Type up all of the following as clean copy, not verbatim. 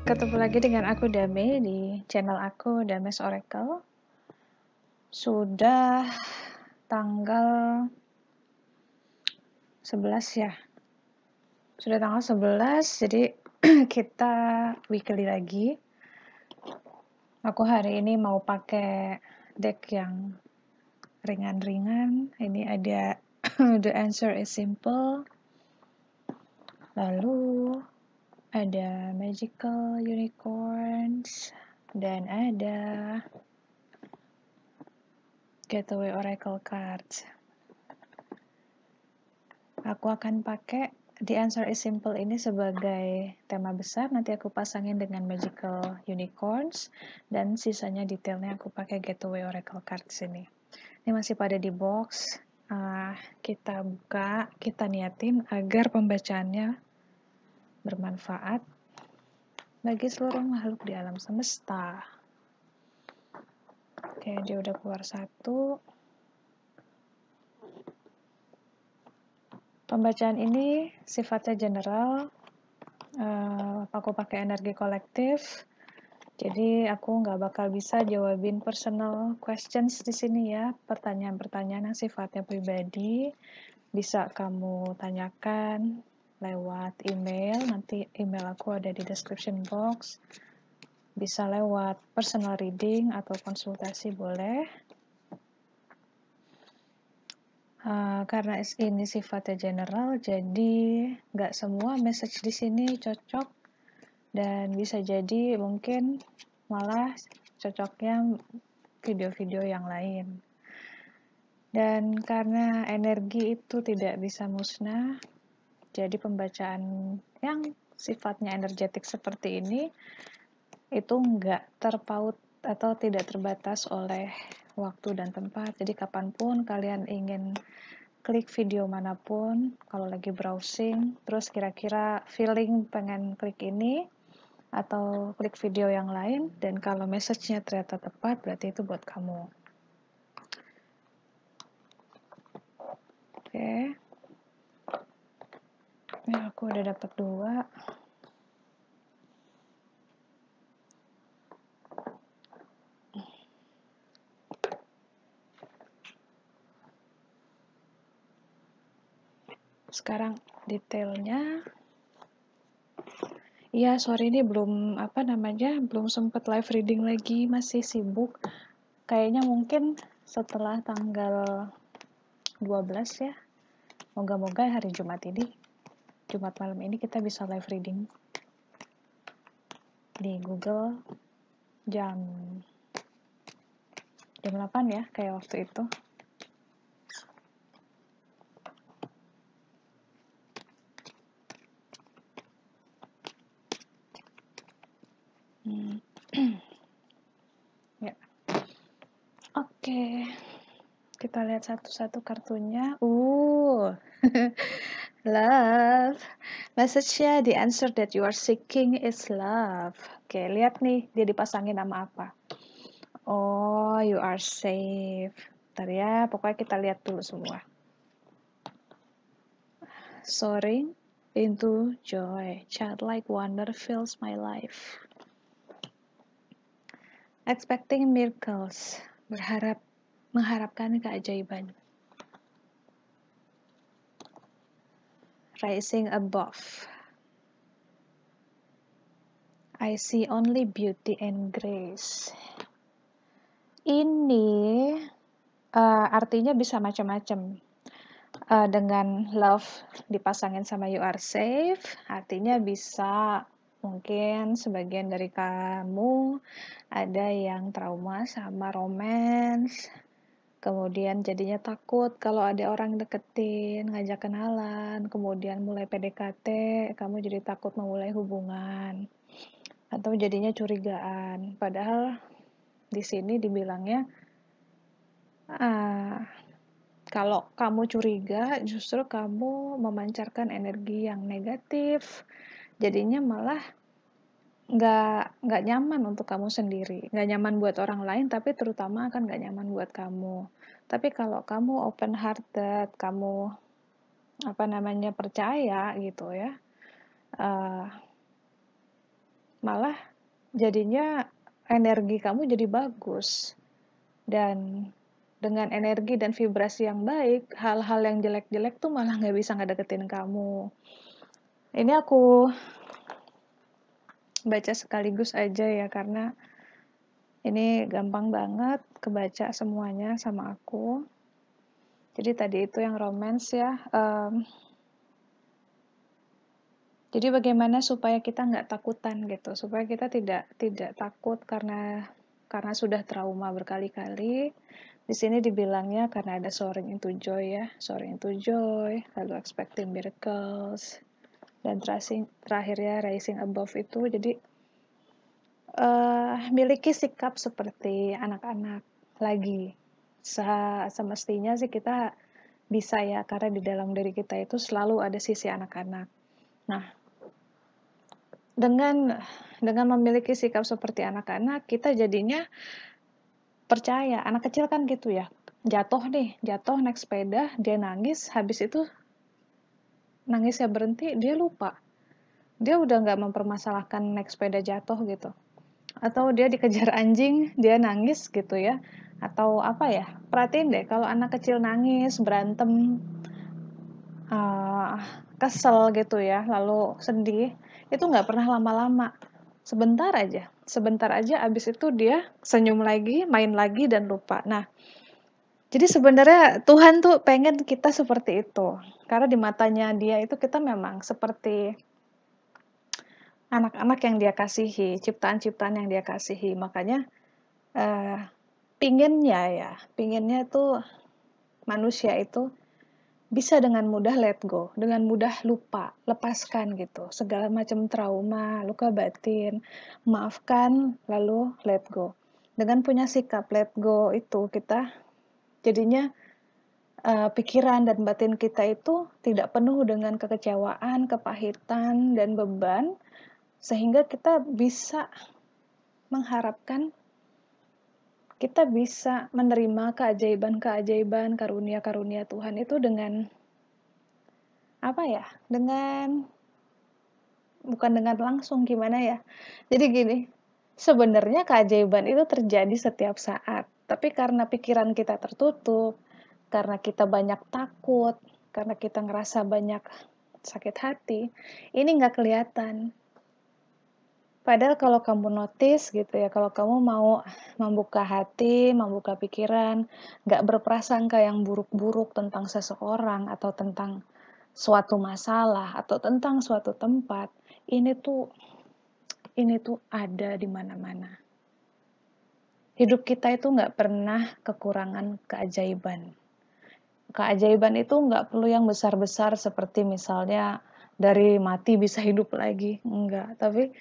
Ketemu lagi dengan aku Dame di channel aku Dames Oracle. Sudah tanggal 11 ya. Sudah tanggal 11, jadi kita weekly lagi. Aku hari ini mau pakai deck yang ringan-ringan. Ini ada The Answer is Simple. Lalu ada Magical Unicorns dan ada Gateway Oracle Cards. Aku akan pakai The Answer is Simple ini sebagai tema besar. Nanti aku pasangin dengan Magical Unicorns dan sisanya detailnya aku pakai Gateway Oracle Cards ini. Ini masih pada di box. Kita buka, kita niatin agar pembacaannya bermanfaat bagi seluruh makhluk di alam semesta. Oke, dia udah keluar satu. Pembacaan ini sifatnya general. Aku pakai energi kolektif. Jadi aku nggak bakal bisa jawabin personal questions di sini ya. Pertanyaan-pertanyaan yang sifatnya pribadi bisa kamu tanyakan lewat email. Nanti email aku ada di description box. Bisa lewat personal reading atau konsultasi boleh. Karena ini sifatnya general, jadi nggak semua message di sini cocok dan bisa jadi mungkin malah cocoknya video-video yang lain. Dan karena energi itu tidak bisa musnah, jadi pembacaan yang sifatnya energetik seperti ini itu nggak terpaut atau tidak terbatas oleh waktu dan tempat. Jadi kapanpun kalian ingin klik video manapun, kalau lagi browsing, terus kira-kira feeling pengen klik ini, atau klik video yang lain, dan kalau message-nya ternyata tepat, berarti itu buat kamu. Oke. Ini aku udah dapat 2. Sekarang detailnya. Iya, sore ini belum belum sempat live reading lagi, masih sibuk. Kayaknya mungkin setelah tanggal 12 ya. Moga-moga hari Jumat malam ini kita bisa live reading di Google jam 8 ya, kayak waktu itu. Ya. Oke. Kita lihat satu-satu kartunya. Love. Message-nya, the answer that you are seeking is love. Oke, lihat nih, dia dipasangin nama apa. Oh, you are safe. Bentar ya, pokoknya kita lihat dulu semua. Soaring into joy, childlike wonder fills my life. Expecting miracles, mengharapkan keajaiban. Rising above. I see only beauty and grace. Ini artinya bisa macam-macam. Dengan love dipasangin sama you are safe, artinya bisa mungkin sebagian dari kamu ada yang trauma sama romance, kemudian jadinya takut kalau ada orang deketin, ngajak kenalan, kemudian mulai PDKT, kamu jadi takut memulai hubungan, atau jadinya curigaan. Padahal di sini dibilangnya, kalau kamu curiga, justru kamu memancarkan energi yang negatif, jadinya malah nggak nyaman untuk kamu sendiri, nggak nyaman buat orang lain, tapi terutama akan nggak nyaman buat kamu. Tapi kalau kamu open hearted, kamu percaya gitu ya, malah jadinya energi kamu jadi bagus. Dan dengan energi dan vibrasi yang baik, hal-hal yang jelek-jelek tuh malah nggak bisa ngedeketin kamu. Ini aku baca sekaligus aja ya, karena ini gampang banget kebaca semuanya sama aku. Jadi tadi itu yang romance ya. Jadi bagaimana supaya kita nggak takutan gitu, supaya kita tidak takut karena sudah trauma berkali-kali. Di sini dibilangnya karena ada soaring into joy ya, soaring into joy, lalu expecting miracles, dan terakhirnya rising above itu. Jadi miliki sikap seperti anak-anak lagi. Semestinya sih kita bisa ya, karena di dalam diri kita itu selalu ada sisi anak-anak. Nah, dengan memiliki sikap seperti anak-anak, kita jadinya percaya. Anak kecil kan gitu ya, jatuh naik sepeda, dia nangis, habis itu nangisnya berhenti, dia lupa. Dia udah nggak mempermasalahkan naik sepeda jatuh gitu. Atau dia dikejar anjing, dia nangis gitu ya. Atau apa ya, perhatiin deh, kalau anak kecil nangis, berantem, kesel gitu ya, lalu sedih, itu nggak pernah lama-lama. Sebentar aja abis itu dia senyum lagi, main lagi, dan lupa. Nah, jadi sebenarnya Tuhan tuh pengen kita seperti itu. Karena di matanya dia itu kita memang seperti anak-anak yang dia kasihi, ciptaan-ciptaan yang dia kasihi. Makanya pinginnya tuh manusia itu bisa dengan mudah let go, dengan mudah lupa, lepaskan gitu. Segala macam trauma, luka batin, maafkan, lalu let go. Dengan punya sikap let go itu, kita jadinya pikiran dan batin kita itu tidak penuh dengan kekecewaan, kepahitan, dan beban, sehingga kita bisa mengharapkan, kita bisa menerima keajaiban-keajaiban, karunia-karunia Tuhan itu dengan bukan dengan langsung, gimana ya. Jadi gini, sebenarnya keajaiban itu terjadi setiap saat, tapi karena pikiran kita tertutup, karena kita banyak takut, karena kita ngerasa banyak sakit hati, ini nggak kelihatan. Padahal kalau kamu notice gitu ya, kalau kamu mau membuka hati, membuka pikiran, nggak berprasangka yang buruk-buruk tentang seseorang, atau tentang suatu masalah, atau tentang suatu tempat, ini tuh ada di mana-mana. Hidup kita itu nggak pernah kekurangan keajaiban. Keajaiban itu nggak perlu yang besar-besar seperti misalnya dari mati bisa hidup lagi, enggak. Tapi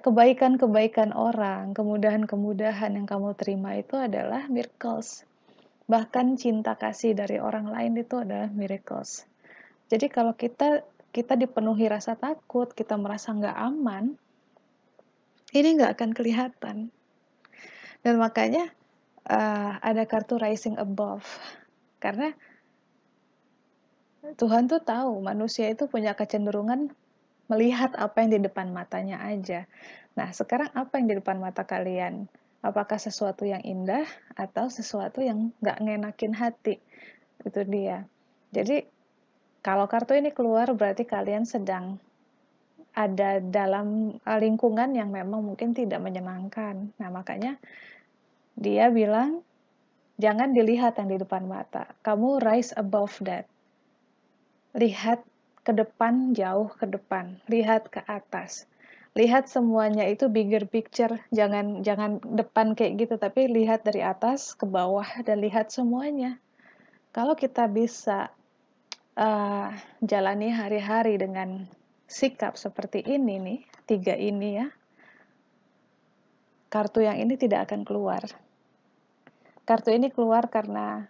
kebaikan-kebaikan orang, kemudahan-kemudahan yang kamu terima itu adalah miracles. Bahkan cinta kasih dari orang lain itu adalah miracles. Jadi kalau kita dipenuhi rasa takut, kita merasa nggak aman, ini nggak akan kelihatan. Dan makanya ada kartu rising above. Karena Tuhan tuh tahu manusia itu punya kecenderungan melihat apa yang di depan matanya aja. Nah, sekarang apa yang di depan mata kalian? Apakah sesuatu yang indah atau sesuatu yang nggak ngenakin hati? Itu dia. Jadi, kalau kartu ini keluar berarti kalian sedang ada dalam lingkungan yang memang mungkin tidak menyenangkan. Nah, makanya dia bilang, jangan dilihat yang di depan mata. Kamu rise above that. Lihat ke depan, jauh ke depan. Lihat ke atas. Lihat semuanya itu bigger picture. Jangan depan kayak gitu, tapi lihat dari atas ke bawah dan lihat semuanya. Kalau kita bisa jalani hari-hari dengan sikap seperti ini nih, 3 ini ya, kartu yang ini tidak akan keluar. Kartu ini keluar karena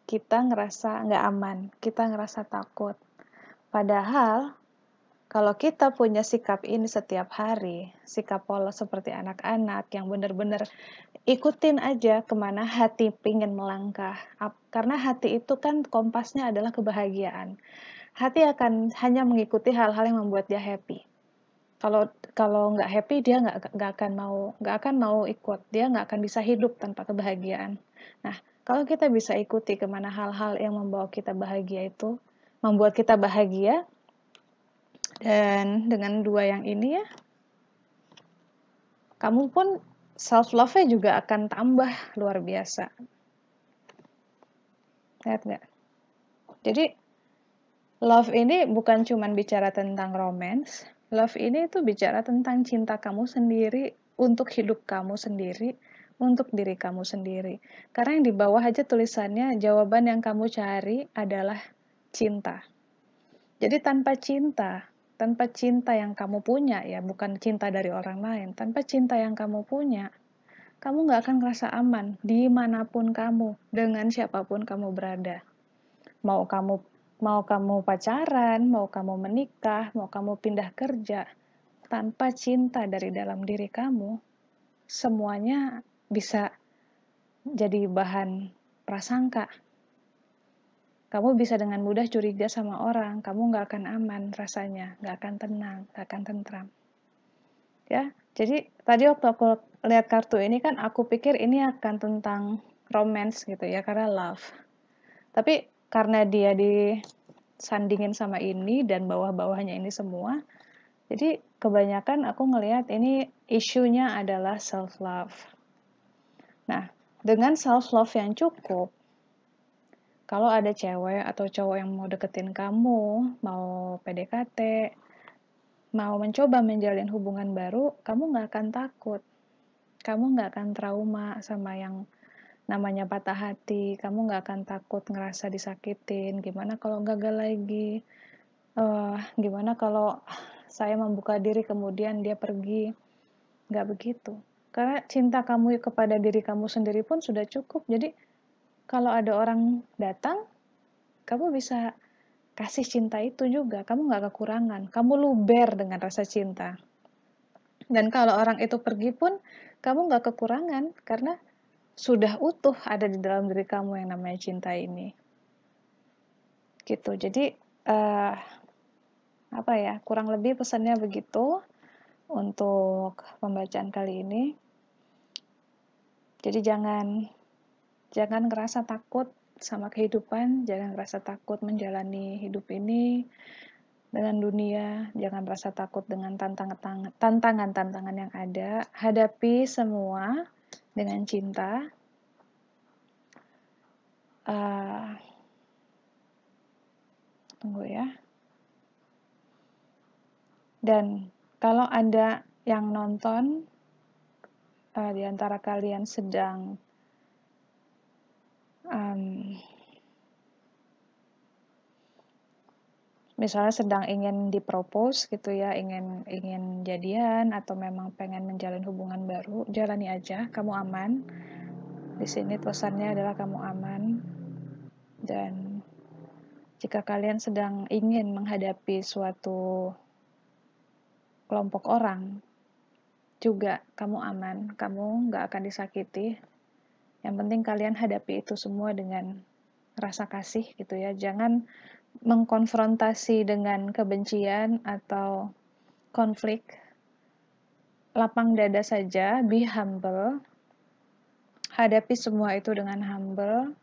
kita ngerasa nggak aman, kita ngerasa takut. Padahal, kalau kita punya sikap ini setiap hari, sikap polos seperti anak-anak yang benar-benar ikutin aja kemana hati pingin melangkah. Karena hati itu kan kompasnya adalah kebahagiaan. Hati akan hanya mengikuti hal-hal yang membuat dia happy. Kalau kalau nggak happy dia nggak akan mau ikut, dia nggak akan bisa hidup tanpa kebahagiaan. Nah, kalau kita bisa ikuti kemana hal-hal yang membawa kita bahagia itu, membuat kita bahagia, dan dengan dua yang ini ya, kamu pun self love-nya juga akan tambah luar biasa. Lihat nggak? Jadi love ini bukan cuma bicara tentang romance, love ini tuh bicara tentang cinta kamu sendiri untuk hidup kamu sendiri, untuk diri kamu sendiri. Karena yang di bawah aja tulisannya, jawaban yang kamu cari adalah cinta. Jadi tanpa cinta yang kamu punya ya, bukan cinta dari orang lain, tanpa cinta yang kamu punya, kamu nggak akan ngerasa aman dimanapun kamu, dengan siapapun kamu berada. Mau kamu pacaran, mau kamu menikah, mau kamu pindah kerja, tanpa cinta dari dalam diri kamu, semuanya bisa jadi bahan prasangka. Kamu bisa dengan mudah curiga sama orang, kamu nggak akan aman rasanya, nggak akan tenang, nggak akan tentram. Ya, jadi tadi waktu aku lihat kartu ini kan aku pikir ini akan tentang romance gitu ya, karena love. Tapi karena dia disandingin sama ini dan bawah-bawahnya ini semua, jadi kebanyakan aku ngelihat ini isunya adalah self love. Nah, dengan self love yang cukup, kalau ada cewek atau cowok yang mau deketin kamu, mau PDKT, mau mencoba menjalin hubungan baru, kamu nggak akan takut. Kamu nggak akan trauma sama yang namanya patah hati, kamu nggak akan takut ngerasa disakitin, gimana kalau gagal lagi, gimana kalau saya membuka diri kemudian dia pergi, nggak begitu. Karena cinta kamu kepada diri kamu sendiri pun sudah cukup, jadi kalau ada orang datang, kamu bisa kasih cinta itu juga, kamu nggak kekurangan, kamu luber dengan rasa cinta. Dan kalau orang itu pergi pun, kamu nggak kekurangan, karena sudah utuh ada di dalam diri kamu yang namanya cinta ini. Gitu. Jadi apa ya? Kurang lebih pesannya begitu untuk pembacaan kali ini. Jadi jangan ngerasa takut sama kehidupan, jangan ngerasa takut menjalani hidup ini dengan dunia, jangan rasa takut dengan tantangan-tantangan yang ada. Hadapi semua dengan cinta. Tunggu ya. Dan kalau ada yang nonton di antara kalian sedang misalnya sedang ingin dipropose gitu ya, ingin jadian atau memang pengen menjalin hubungan baru, jalani aja, kamu aman. Di sini pesannya adalah kamu aman. Dan jika kalian sedang ingin menghadapi suatu kelompok orang, juga kamu aman, kamu nggak akan disakiti. Yang penting kalian hadapi itu semua dengan rasa kasih gitu ya. Jangan mengkonfrontasi dengan kebencian atau konflik. Lapang dada saja, be humble. Hadapi semua itu dengan humble.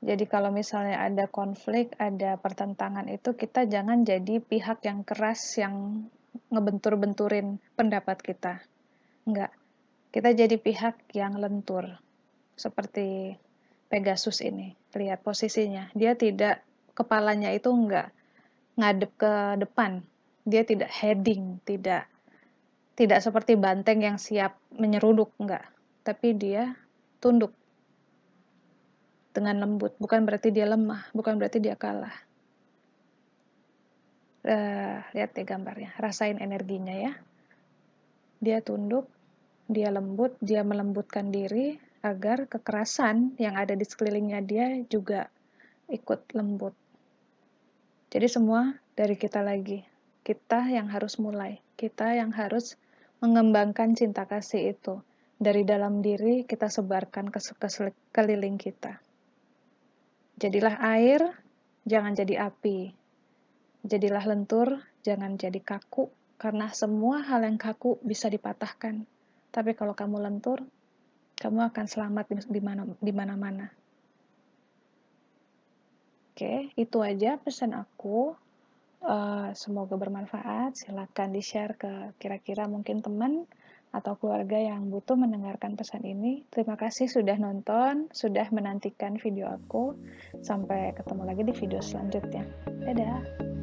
Jadi kalau misalnya ada konflik, ada pertentangan itu, kita jangan jadi pihak yang keras, yang ngebentur-benturin pendapat kita. Enggak. Kita jadi pihak yang lentur. Seperti Pegasus ini. Lihat posisinya. Dia tidak, kepalanya itu enggak ngadep ke depan. Dia tidak heading, tidak seperti banteng yang siap menyeruduk, enggak. Tapi dia tunduk dengan lembut. Bukan berarti dia lemah, bukan berarti dia kalah. Lihat deh gambarnya, rasain energinya ya. Dia tunduk, dia lembut, dia melembutkan diri agar kekerasan yang ada di sekelilingnya dia juga ikut lembut. Jadi semua dari kita lagi. Kita yang harus mulai. Kita yang harus mengembangkan cinta kasih itu. Dari dalam diri kita sebarkan ke sekeliling kita. Jadilah air, jangan jadi api. Jadilah lentur, jangan jadi kaku. Karena semua hal yang kaku bisa dipatahkan. Tapi kalau kamu lentur, kamu akan selamat di mana-mana. Oke, itu aja pesan aku. Semoga bermanfaat. Silakan di-share ke kira-kira mungkin teman atau keluarga yang butuh mendengarkan pesan ini. Terima kasih sudah nonton, sudah menantikan video aku. Sampai ketemu lagi di video selanjutnya. Dadah!